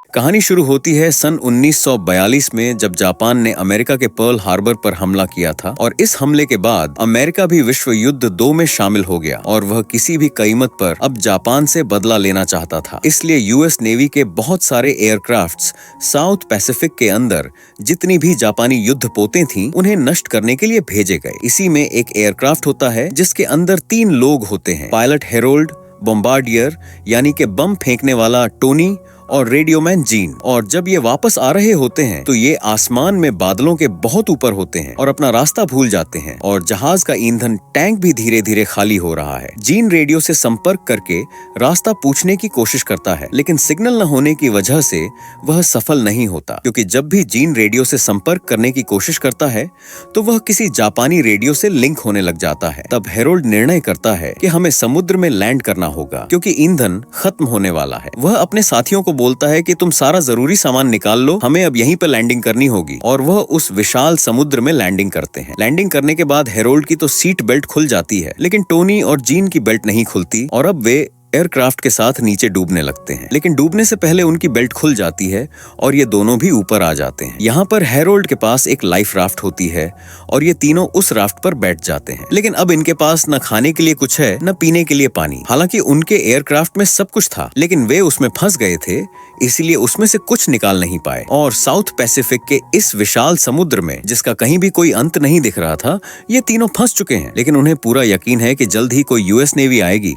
कहानी शुरू होती है सन 1942 में, जब जापान ने अमेरिका के पर्ल हार्बर पर हमला किया था। और इस हमले के बाद अमेरिका भी विश्व युद्ध 2 में शामिल हो गया और वह किसी भी कीमत पर अब जापान से बदला लेना चाहता था। इसलिए यूएस नेवी के बहुत सारे एयरक्राफ्ट्स साउथ पैसिफिक के अंदर जितनी भी जापानी युद्ध पोतें थीं, उन्हें नष्ट करने के लिए भेजे गए। इसी में एक एयरक्राफ्ट होता है जिसके अंदर 3 लोग होते हैं, पायलट हेरोल्ड, बॉम्बार्डियर यानी कि बम फेंकने वाला टोनी और रेडियोमैन जीन। और जब ये वापस आ रहे होते हैं तो ये आसमान में बादलों के बहुत ऊपर होते हैं और अपना रास्ता भूल जाते हैं और जहाज का ईंधन टैंक भी धीरे धीरे खाली हो रहा है। जीन रेडियो से संपर्क करके रास्ता पूछने की कोशिश करता है, लेकिन सिग्नल न होने की वजह से वह सफल नहीं होता, क्योंकि जब भी जीन रेडियो से संपर्क करने की कोशिश करता है तो वह किसी जापानी रेडियो से लिंक होने लग जाता है। तब हेरोल्ड निर्णय करता है कि हमें समुद्र में लैंड करना होगा क्योंकि ईंधन खत्म होने वाला है। वह अपने साथियों को बोलता है कि तुम सारा जरूरी सामान निकाल लो, हमें अब यहीं पर लैंडिंग करनी होगी। और वह उस विशाल समुद्र में लैंडिंग करते हैं। लैंडिंग करने के बाद हेरोल्ड की तो सीट बेल्ट खुल जाती है, लेकिन टोनी और जीन की बेल्ट नहीं खुलती और अब वे एयरक्राफ्ट के साथ नीचे डूबने लगते हैं। लेकिन डूबने से पहले उनकी बेल्ट खुल जाती है और ये दोनों भी ऊपर आ जाते हैं। यहाँ पर हेरोल्ड के पास एक लाइफ राफ्ट होती है और ये तीनों उस राफ्ट पर बैठ जाते हैं। लेकिन अब इनके पास न खाने के लिए कुछ है, न पीने के लिए पानी। हालांकि उनके एयरक्राफ्ट में सब कुछ था, लेकिन वे उसमें फंस गए थे, इसीलिए उसमें से कुछ निकाल नहीं पाए। और साउथ पैसिफिक के इस विशाल समुद्र में, जिसका कहीं भी कोई अंत नहीं दिख रहा था, ये तीनों फंस चुके हैं। लेकिन उन्हें पूरा यकीन है कि जल्द ही कोई यूएस नेवी आएगी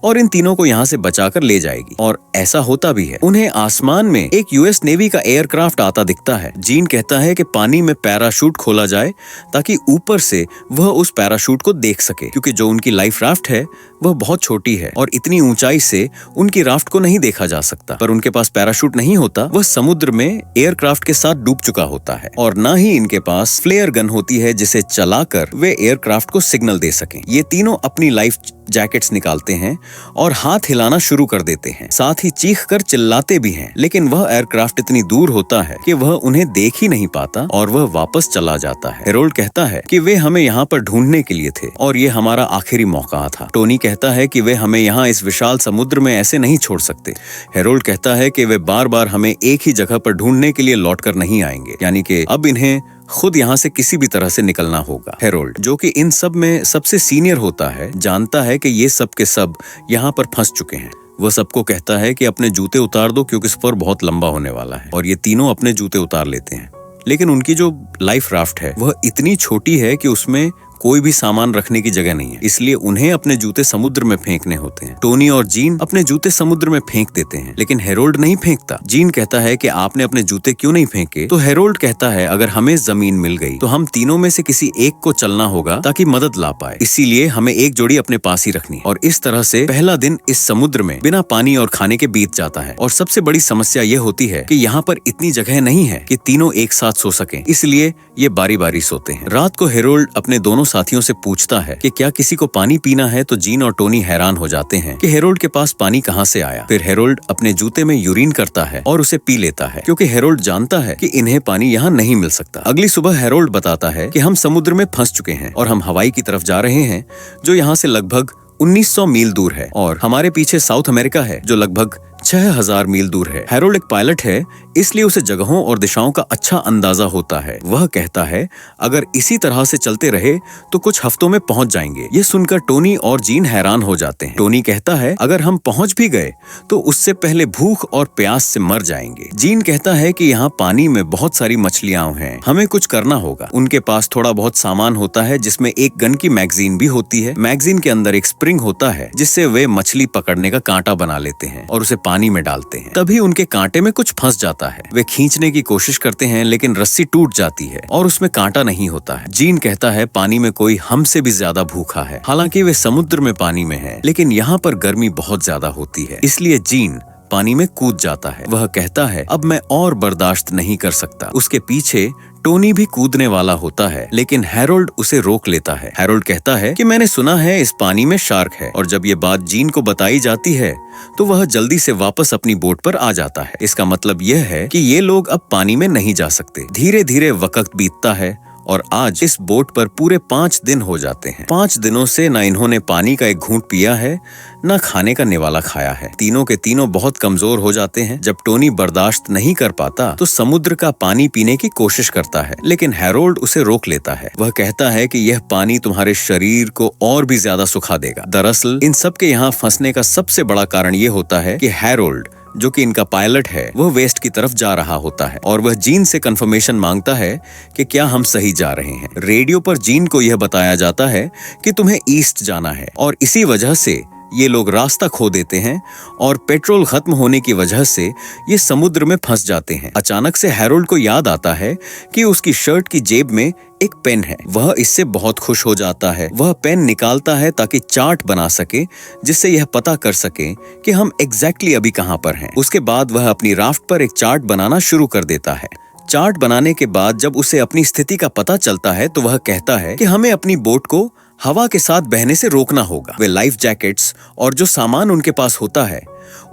और इन तीनों को यहाँ से बचाकर ले जाएगी। और ऐसा होता भी है। उन्हें आसमान में एक यूएस नेवी का एयरक्राफ्ट आता दिखता है। जीन कहता है कि पानी में पैराशूट खोला जाए ताकि ऊपर से वह उस पैराशूट को देख सके, क्योंकि जो उनकी लाइफ राफ्ट है वह बहुत छोटी है और इतनी ऊंचाई से उनकी राफ्ट को नहीं देखा जा सकता। पर उनके पास पैराशूट नहीं होता, वह समुद्र में एयरक्राफ्ट के साथ डूब चुका होता है। और ना ही इनके पास फ्लेयर गन होती है जिसे चलाकर वे एयरक्राफ्ट को सिग्नल दे सकें। ये तीनों अपनी लाइफ जैकेट्स निकालते हैं और हाथ हिलाना शुरू कर देते हैं, साथ ही चीख कर चिल्लाते भी हैं। लेकिन वह एयरक्राफ्ट इतनी दूर होता है कि वह उन्हें देख ही नहीं पाता और वह वापस चला जाता है। हेरोल्ड कहता है कि वे हमें यहाँ पर ढूंढने के लिए थे और ये हमारा आखिरी मौका था। टोनी कहता है कि वे हमें यहाँ इस विशाल समुद्र में ऐसे नहीं छोड़ सकते। हेरोल्ड कहता है कि वे बार बार हमें एक ही जगह पर ढूंढने के लिए लौट कर नहीं आएंगे, यानी कि अब इन्हें खुद यहाँ से किसी भी तरह से निकलना होगा। हेरोल्ड, जो कि इन सब में सबसे सीनियर होता है, जानता है कि ये सब के सब यहाँ पर फंस चुके हैं। वह सबको कहता है कि अपने जूते उतार दो क्योंकि सफर बहुत लंबा होने वाला है। और ये तीनों अपने जूते उतार लेते हैं। लेकिन उनकी जो लाइफ राफ्ट है वह इतनी छोटी है कि उसमें कोई भी सामान रखने की जगह नहीं है, इसलिए उन्हें अपने जूते समुद्र में फेंकने होते हैं। टोनी और जीन अपने जूते समुद्र में फेंक देते हैं, लेकिन हेरोल्ड नहीं फेंकता। जीन कहता है कि आपने अपने जूते क्यों नहीं फेंके? तो हेरोल्ड कहता है, अगर हमें जमीन मिल गई तो हम तीनों में से किसी एक को चलना होगा ताकि मदद ला पाए, इसीलिए हमें एक जोड़ी अपने पास ही रखनी। और इस तरह से पहला दिन इस समुद्र में बिना पानी और खाने के बीत जाता है। और सबसे बड़ी समस्या ये होती है कि यहाँ पर इतनी जगह नहीं है कि तीनों एक साथ सो सकें, इसलिए ये बारी बारी सोते हैं। रात को हेरोल्ड अपने दोनों साथियों से पूछता है कि क्या किसी को पानी पीना है, तो जीन और टोनी हैरान हो जाते हैं कि हेरोल्ड के पास पानी कहाँ से आया। फिर हेरोल्ड अपने जूते में यूरिन करता है और उसे पी लेता है, क्योंकि हेरोल्ड जानता है कि इन्हें पानी यहाँ नहीं मिल सकता। अगली सुबह हेरोल्ड बताता है कि हम समुद्र में फंस चुके हैं और हम हवाई की तरफ जा रहे हैं, जो यहाँ से लगभग 1900 मील दूर है, और हमारे पीछे साउथ अमेरिका है जो लगभग 6000 मील दूर है। हेरोल्ड एक पायलट है, इसलिए उसे जगहों और दिशाओं का अच्छा अंदाजा होता है। वह कहता है, अगर इसी तरह से चलते रहे तो कुछ हफ्तों में पहुंच जाएंगे। ये सुनकर टोनी और जीन हैरान हो जाते हैं। टोनी कहता है, अगर हम पहुंच भी गए तो उससे पहले भूख और प्यास से मर जाएंगे। जीन कहता है कि यहाँ पानी में बहुत सारी मछलियां हैं, हमें कुछ करना होगा। उनके पास थोड़ा बहुत सामान होता है, जिसमें एक गन की मैगजीन भी होती है। मैगजीन के अंदर एक स्प्रिंग होता है, जिससे वे मछली पकड़ने का कांटा बना लेते हैं और उसे पानी में डालते हैं। तभी उनके कांटे में कुछ फंस जाता है। वे खींचने की कोशिश करते हैं, लेकिन रस्सी टूट जाती है और उसमें कांटा नहीं होता है। जीन कहता है, पानी में कोई हमसे भी ज्यादा भूखा है। हालांकि वे समुद्र में पानी में हैं, लेकिन यहाँ पर गर्मी बहुत ज्यादा होती है, इसलिए जीन पानी में कूद जाता है। वह कहता है, अब मैं और बर्दाश्त नहीं कर सकता। उसके पीछे टोनी भी कूदने वाला होता है, लेकिन हेरोल्ड उसे रोक लेता है। हेरोल्ड कहता है कि मैंने सुना है इस पानी में शार्क है, और जब ये बात जीन को बताई जाती है तो वह जल्दी से वापस अपनी बोट पर आ जाता है। इसका मतलब यह है कि ये लोग अब पानी में नहीं जा सकते। धीरे धीरे वक्त बीतता है और आज इस बोट पर पूरे 5 दिन हो जाते हैं। 5 दिनों से न इन्होंने पानी का एक घूंट पिया है, न खाने का निवाला खाया है। तीनों के तीनों बहुत कमजोर हो जाते हैं। जब टोनी बर्दाश्त नहीं कर पाता तो समुद्र का पानी पीने की कोशिश करता है, लेकिन हैरोल्ड उसे रोक लेता है। वह कहता है कि यह पानी तुम्हारे शरीर को और भी ज्यादा सुखा देगा। दरअसल इन सब के यहाँ फंसने का सबसे बड़ा कारण ये होता है कि हैरोल्ड, जो कि इनका पायलट है, वह वेस्ट की तरफ जा रहा होता है और वह जीन से कंफर्मेशन मांगता है कि क्या हम सही जा रहे हैं। रेडियो पर जीन को यह बताया जाता है कि तुम्हें ईस्ट जाना है और इसी वजह से ये लोग रास्ता खो देते हैं और पेट्रोल खत्म होने की वजह से ये समुद्र में फंस जाते हैं। अचानक से हैरोल्ड को याद आता है कि उसकी शर्ट की जेब में एक पेन है। वह इससे बहुत खुश हो जाता है। वह पेन निकालता है ताकि चार्ट बना सके, जिससे यह पता कर सके कि हम एग्जैक्टली अभी कहाँ पर हैं। उसके बाद वह अपनी राफ्ट पर एक चार्ट बनाना शुरू कर देता है। चार्ट बनाने के बाद जब उसे अपनी स्थिति का पता चलता है तो वह कहता है कि हमें अपनी बोट को हवा के साथ बहने से रोकना होगा। वे लाइफ जैकेट्स और जो सामान उनके पास होता है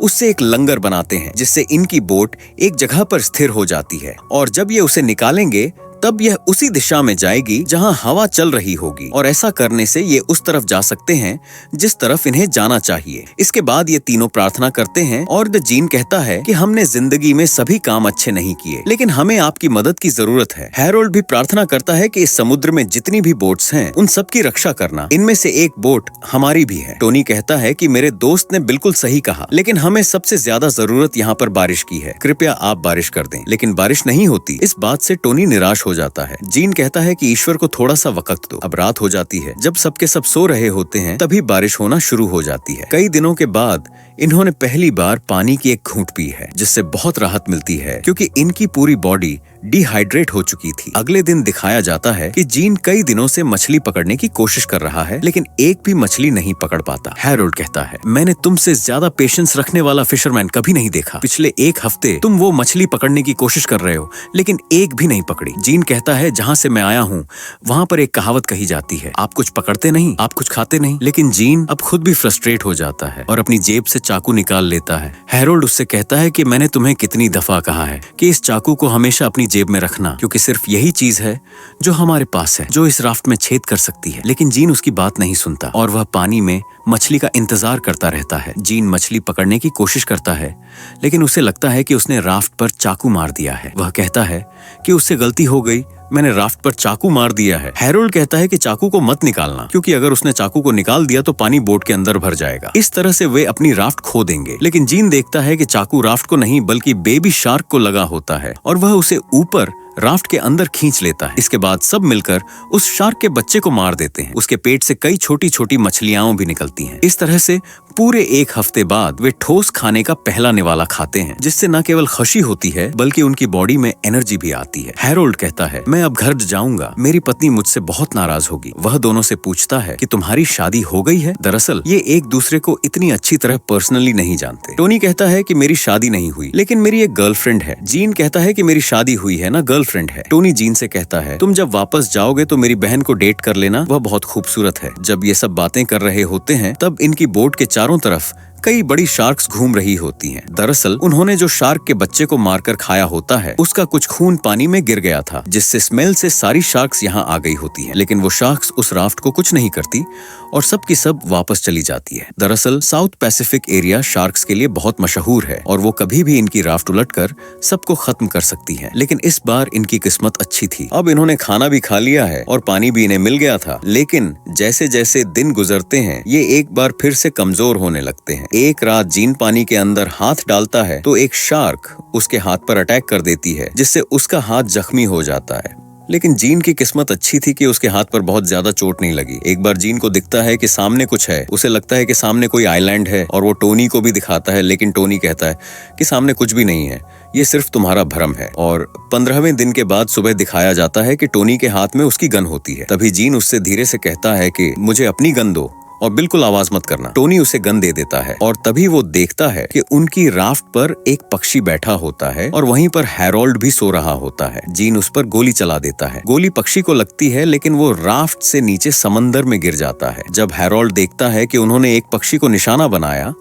उससे एक लंगर बनाते हैं, जिससे इनकी बोट एक जगह पर स्थिर हो जाती है और जब ये उसे निकालेंगे तब यह उसी दिशा में जाएगी जहां हवा चल रही होगी और ऐसा करने से ये उस तरफ जा सकते हैं जिस तरफ इन्हें जाना चाहिए। इसके बाद ये तीनों प्रार्थना करते हैं और द जीन कहता है कि हमने जिंदगी में सभी काम अच्छे नहीं किए, लेकिन हमें आपकी मदद की जरूरत है। हैरोल्ड भी प्रार्थना करता है कि इस समुद्र में जितनी भी बोट्स हैं उन सब की रक्षा करना, इनमें से एक बोट हमारी भी है। टोनी कहता है कि मेरे दोस्त ने बिल्कुल सही कहा, लेकिन हमें सबसे ज्यादा जरूरत यहाँ पर बारिश की है, कृपया आप बारिश कर दें। लेकिन बारिश नहीं होती। इस बात से टोनी निराश हो जाता है। जीन कहता है कि ईश्वर को थोड़ा सा वक्त दो। अब रात हो जाती है। जब सबके सब सो रहे होते हैं तभी बारिश होना शुरू हो जाती है। कई दिनों के बाद इन्होंने पहली बार पानी की एक घूंट पी है, जिससे बहुत राहत मिलती है क्योंकि इनकी पूरी बॉडी डिहाइड्रेट हो चुकी थी। अगले दिन दिखाया जाता है कि जीन कई दिनों से मछली पकड़ने की कोशिश कर रहा है, लेकिन एक भी मछली नहीं पकड़ पाता। हैरोल्ड कहता है, मैंने तुमसे ज्यादा पेशेंस रखने वाला फिशरमैन कभी नहीं देखा। पिछले 1 हफ्ते तुम वो मछली पकड़ने की कोशिश कर रहे हो, लेकिन एक भी नहीं पकड़ी। जीन कहता है, जहाँ से मैं आया हूँ वहाँ पर एक कहावत कही जाती है, आप कुछ पकड़ते नहीं, आप कुछ खाते नहीं। लेकिन जीन अब खुद भी फ्रस्ट्रेट हो जाता है और अपनी जेब से चाकू निकाल लेता है। हैरोल्ड उससे कहता है कि मैंने तुम्हें कितनी दफा कहा है कि इस चाकू को हमेशा अपनी जेब में रखना, क्योंकि सिर्फ यही चीज है जो हमारे पास है, जो इस राफ्ट में छेद कर सकती है। लेकिन जीन उसकी बात नहीं सुनता और वह पानी में मछली का इंतजार करता रहता है। जीन मछली पकड़ने की कोशिश करता है, लेकिन उसे लगता है कि उसने राफ्ट पर चाकू मार दिया है। वह कहता है कि उससे गलती हो गई, मैंने राफ्ट पर चाकू मार दिया है। हैरोल्ड कहता है कि चाकू को मत निकालना, क्योंकि अगर उसने चाकू को निकाल दिया तो पानी बोट के अंदर भर जाएगा। इस तरह से वे अपनी राफ्ट खो देंगे। लेकिन जीन देखता है कि चाकू राफ्ट को नहीं बल्कि बेबी शार्क को लगा होता है और वह उसे ऊपर राफ्ट के अंदर खींच लेता है। इसके बाद सब मिलकर उस शार्क के बच्चे को मार देते हैं। उसके पेट से कई छोटी छोटी मछलियां भी निकलती हैं। इस तरह से पूरे 1 हफ्ते बाद वे ठोस खाने का पहला निवाला खाते हैं, जिससे न केवल खुशी होती है बल्कि उनकी बॉडी में एनर्जी भी आती है। हैरोल्ड कहता है, मैं अब घर जाऊंगा, मेरी पत्नी मुझसे बहुत नाराज होगी। वह दोनों से पूछता है कि तुम्हारी शादी हो गई है। दरअसल ये एक दूसरे को इतनी अच्छी तरह पर्सनली नहीं जानते। टोनी कहता है कि मेरी शादी नहीं हुई, लेकिन मेरी एक गर्लफ्रेंड है। जीन कहता है कि मेरी शादी हुई है ना, गर्लफ्रेंड है। टोनी जीन से कहता है, तुम जब वापस जाओगे तो मेरी बहन को डेट कर लेना, वह बहुत खूबसूरत है। जब ये सब बातें कर रहे होते हैं तब इनकी बोट के चारों तरफ कई बड़ी शार्क्स घूम रही होती हैं। दरअसल उन्होंने जो शार्क के बच्चे को मारकर खाया होता है उसका कुछ खून पानी में गिर गया था, जिससे स्मेल से सारी शार्क्स यहाँ आ गई होती हैं। लेकिन वो शार्क्स उस राफ्ट को कुछ नहीं करती और सब की सब वापस चली जाती है। दरअसल साउथ पैसिफिक एरिया शार्क्स के लिए बहुत मशहूर है और वो कभी भी इनकी राफ्ट उलटकर सबको खत्म कर सकती है। लेकिन इस बार इनकी किस्मत अच्छी थी। अब इन्होंने खाना भी खा लिया है और पानी भी इन्हें मिल गया था। लेकिन जैसे जैसे दिन गुजरते हैं ये एक बार फिर से कमजोर होने लगते हैं। एक रात जीन पानी के अंदर हाथ डालता है तो एक शार्क उसके हाथ पर अटैक कर देती है, जिससे उसका हाथ जख्मी हो जाता है। लेकिन जीन की किस्मत अच्छी थी कि उसके हाथ पर बहुत ज्यादा चोट नहीं लगी। एक बार जीन को दिखता है कि सामने कुछ है। उसे लगता है कि सामने कोई आइलैंड है और वो टोनी को भी दिखाता है, लेकिन टोनी कहता है कि सामने कुछ भी नहीं है, ये सिर्फ तुम्हारा भ्रम है। और 15वें दिन के बाद सुबह दिखाया जाता है कि टोनी के हाथ में उसकी गन होती है। तभी जीन उससे धीरे से कहता है कि मुझे अपनी गन दो और बिल्कुल आवाज मत करना। टोनी उसे गन दे देता है और तभी वो देखता है कि उनकी राफ्ट पर एक पक्षी बैठा होता है और वहीं पर हैरोल्ड भी सो रहा होता है। जीन उस पर गोली चला देता है। गोली पक्षी को लगती है, लेकिन वो राफ्ट से नीचे समंदर में गिर जाता है। जब हैरोल्ड देखता है कि उन्होंने एक पक्षी को निशाना बनाया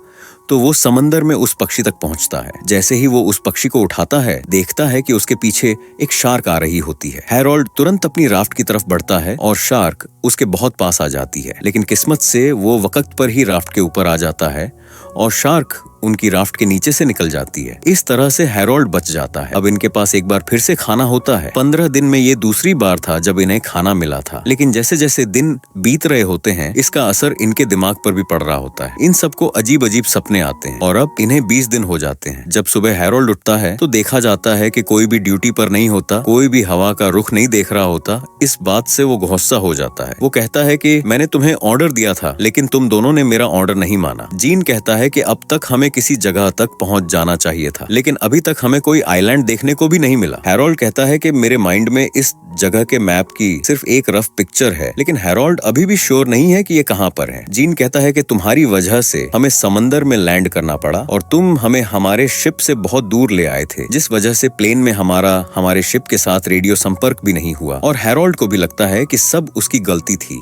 तो वो समंदर में उस पक्षी तक पहुंचता है। जैसे ही वो उस पक्षी को उठाता है, देखता है कि उसके पीछे एक शार्क आ रही होती है। हैरोल्ड तुरंत अपनी राफ्ट की तरफ बढ़ता है और शार्क उसके बहुत पास आ जाती है, लेकिन किस्मत से वो वक्त पर ही राफ्ट के ऊपर आ जाता है और शार्क उनकी राफ्ट के नीचे से निकल जाती है। इस तरह से हैरोल्ड बच जाता है। अब इनके पास एक बार फिर से खाना होता है। 15 दिन में ये दूसरी बार था जब इन्हें खाना मिला था, लेकिन जैसे जैसे दिन बीत रहे होते हैं, इसका असर इनके दिमाग पर भी पड़ रहा होता है। इन सबको अजीब अजीब सपने आते हैं और अब इन्हें 20 दिन हो जाते हैं। जब सुबह हैरोल्ड उठता है तो देखा जाता है कि कोई भी ड्यूटी पर नहीं होता, कोई भी हवा का रुख नहीं देख रहा होता। इस बात से वो गुस्सा हो जाता है। वो कहता है कि मैंने तुम्हें ऑर्डर दिया था, लेकिन तुम दोनों ने मेरा ऑर्डर नहीं माना। जीन कहता है कि अब तक हमें किसी जगह तक पहुंच जाना चाहिए था, लेकिन अभी तक हमें कोई आइलैंड देखने को भी नहीं मिला। हैरोल्ड कहता है कि मेरे माइंड में इस जगह के मैप की सिर्फ एक रफ पिक्चर है, लेकिन हैरोल्ड अभी भी श्योर नहीं है कि ये कहां पर है। जीन कहता है कि तुम्हारी वजह से हमें समंदर में लैंड करना पड़ा और तुम हमें हमारे शिप से बहुत दूर ले आए थे, जिस वजह से प्लेन में हमारे शिप के साथ रेडियो संपर्क भी नहीं हुआ। और हैरोल्ड को भी लगता है कि सब उसकी गलती थी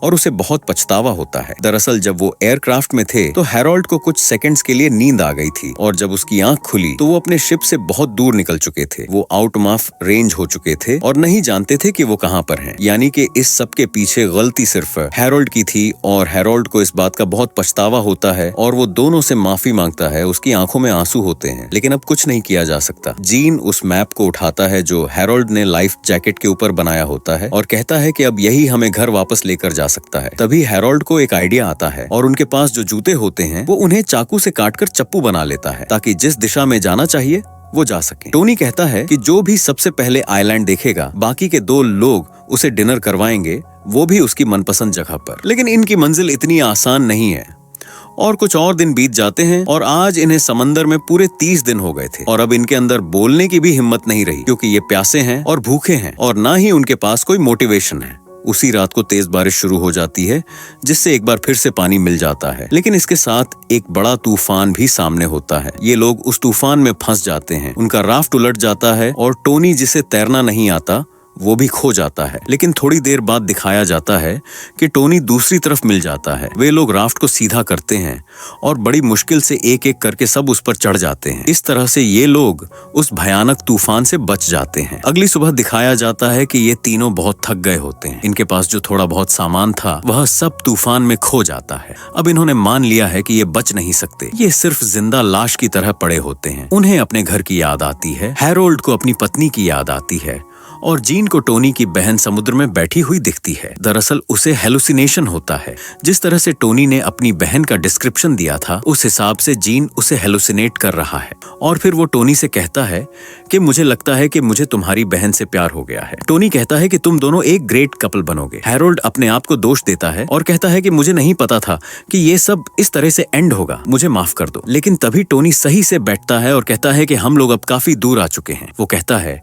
और उसे बहुत पछतावा होता है। दरअसल जब वो एयरक्राफ्ट में थे तो हैरोल्ड को कुछ सेकंड्स के लिए नींद आ गई थी और जब उसकी आंख खुली तो वो अपने शिप से बहुत दूर निकल चुके थे। वो आउट ऑफ रेंज हो चुके थे और नहीं जानते थे कि वो कहां पर हैं। यानी कि इस सब के पीछे गलती सिर्फ हैरोल्ड की थी और हैरोल्ड को इस बात का बहुत पछतावा होता है और वो दोनों से माफी मांगता है। उसकी आंखों में आंसू होते हैं, लेकिन अब कुछ नहीं किया जा सकता। जीन उस मैप को उठाता है जो हैरोल्ड ने लाइफ जैकेट के ऊपर बनाया होता है और कहता है कि अब यही हमें घर वापस लेकर जा सकता है। तभी हैरोल्ड को एक आइडिया आता है और उनके पास जो जूते होते हैं वो उन्हें चाकू से काटकर चप्पू बना लेता है ताकि जिस दिशा में जाना चाहिए वो जा सके। टोनी कहता है कि जो भी सबसे पहले आइलैंड देखेगा, बाकी के 2 लोग उसे डिनर करवाएंगे, वो भी उसकी मनपसंद जगह पर। लेकिन इनकी मंजिल इतनी आसान नहीं है और कुछ और दिन बीत जाते हैं और आज इन्हें समंदर में पूरे 30 दिन हो गए थे और अब इनके अंदर बोलने की भी हिम्मत नहीं रही, क्योंकि ये प्यासे हैं और भूखे हैं और ना ही उनके पास कोई मोटिवेशन है। उसी रात को तेज बारिश शुरू हो जाती है, जिससे एक बार फिर से पानी मिल जाता है, लेकिन इसके साथ एक बड़ा तूफान भी सामने होता है। ये लोग उस तूफान में फंस जाते हैं, उनका राफ्ट उलट जाता है और टोनी, जिसे तैरना नहीं आता, वो भी खो जाता है। लेकिन थोड़ी देर बाद दिखाया जाता है कि टोनी दूसरी तरफ मिल जाता है। वे लोग राफ्ट को सीधा करते हैं और बड़ी मुश्किल से एक एक करके सब उस पर चढ़ जाते हैं। इस तरह से ये लोग उस भयानक तूफान से बच जाते हैं। अगली सुबह दिखाया जाता है कि ये तीनों बहुत थक गए होते हैं। इनके पास जो थोड़ा बहुत सामान था वह सब तूफान में खो जाता है। अब इन्होंने मान लिया है कि ये बच नहीं सकते, ये सिर्फ जिंदा लाश की तरह पड़े होते हैं। उन्हें अपने घर की याद आती है, हैरोल्ड को अपनी पत्नी की याद आती है और जीन को टोनी की बहन समुद्र में बैठी हुई दिखती है। दरअसल उसे हेलुसिनेशन होता है। जिस तरह से टोनी ने अपनी बहन का डिस्क्रिप्शन दिया था, उस हिसाब से जीन उसे हेलुसिनेट कर रहा है और फिर वो टोनी से कहता है कि मुझे लगता है कि मुझे तुम्हारी बहन से प्यार हो गया है। टोनी कहता है कि तुम दोनों एक ग्रेट कपल बनोगे। हैरोल्ड अपने आप को दोष देता है और कहता है कि मुझे नहीं पता था कि ये सब इस तरह से एंड होगा, मुझे माफ कर दो। लेकिन तभी टोनी सही से बैठता है और कहता है कि हम लोग अब काफी दूर आ चुके हैं। वो कहता है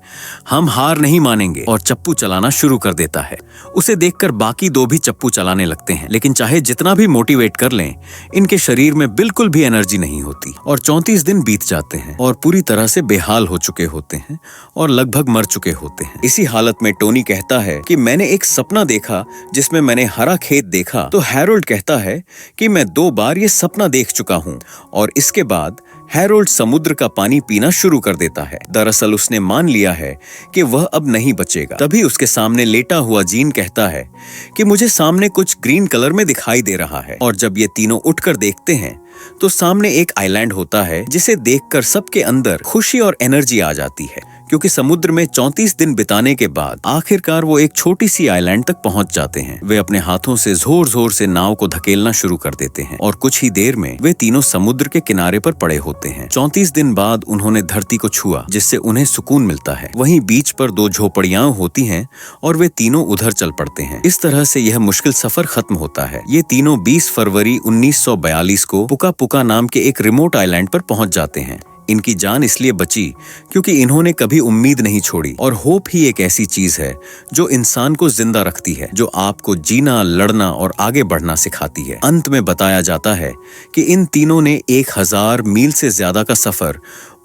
हम हार नहीं मानेंगे और चप्पू चलाना शुरू कर देता है। उसे देखकर बाकी 2 भी चप्पू चलाने लगते हैं, लेकिन चाहे जितना भी मोटिवेट कर लें, इनके शरीर में बिल्कुल भी एनर्जी नहीं होती और 34 दिन बीत जाते हैं और पूरी तरह से बेहाल हो चुके होते हैं और लगभग मर चुके होते हैं। इसी हालत में टोनी कहता है कि मैंने एक सपना देखा जिसमें मैंने हरा खेत देखा। तो हैरोल्ड कहता है कि मैं 2 बार ये सपना देख चुका हूँ और इसके बाद हैरोल्ड समुद्र का पानी पीना शुरू कर देता है। दरअसल उसने मान लिया है कि वह अब नहीं बचेगा। तभी उसके सामने लेटा हुआ जीन कहता है कि मुझे सामने कुछ ग्रीन कलर में दिखाई दे रहा है और जब ये तीनों उठकर देखते हैं तो सामने एक आइलैंड होता है, जिसे देखकर सबके अंदर खुशी और एनर्जी आ जाती है, क्योंकि समुद्र में 34 दिन बिताने के बाद आखिरकार वो एक छोटी सी आइलैंड तक पहुंच जाते हैं। वे अपने हाथों से जोर जोर से नाव को धकेलना शुरू कर देते हैं और कुछ ही देर में वे तीनों समुद्र के किनारे पर पड़े होते हैं। 34 दिन बाद उन्होंने धरती को छुआ, जिससे उन्हें सुकून मिलता है। वहीं बीच पर 2 झोपड़ियां होती हैं और वे तीनों उधर चल पड़ते हैं। इस तरह से यह मुश्किल सफर खत्म होता है। ये तीनों 20 फरवरी 1942 को पुका पुका नाम के एक रिमोट आइलैंड पर पहुंच जाते हैं। इनकी जान इसलिए बची क्योंकि इन्होंने कभी उम्मीद नहीं छोड़ी और होप ही एक ऐसी चीज है जो इंसान को जिंदा रखती है, जो आपको जीना, लड़ना और आगे बढ़ना सिखाती है। अंत में बताया जाता है कि इन तीनों ने 1000 मील से ज्यादा का सफर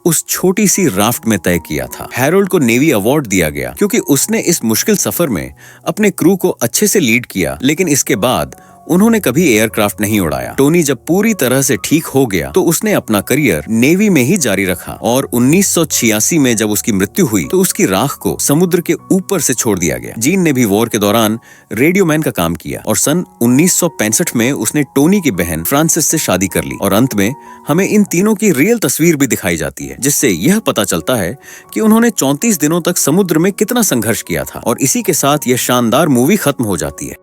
उस छोटी सी राफ्ट में तय किया था। हैरोल्ड को नेवी अवार्ड दिया गया क्योंकि उसने इस मुश्किल सफर में अपने क्रू को अच्छे से लीड किया, लेकिन इसके बाद उन्होंने कभी एयरक्राफ्ट नहीं उड़ाया। टोनी जब पूरी तरह से ठीक हो गया तो उसने अपना करियर नेवी में ही जारी रखा और 1986 में जब उसकी मृत्यु हुई तो उसकी राख को समुद्र के ऊपर से छोड़ दिया गया। जीन ने भी वॉर के दौरान रेडियोमैन का काम किया और सन 1965 में उसने टोनी की बहन फ्रांसिस से शादी कर ली और अंत में हमें इन तीनों की रियल तस्वीर भी दिखाई जाती है, जिससे यह पता चलता है कि उन्होंने 34 दिनों तक समुद्र में कितना संघर्ष किया था। और इसी के साथ यह शानदार मूवी खत्म हो जाती है।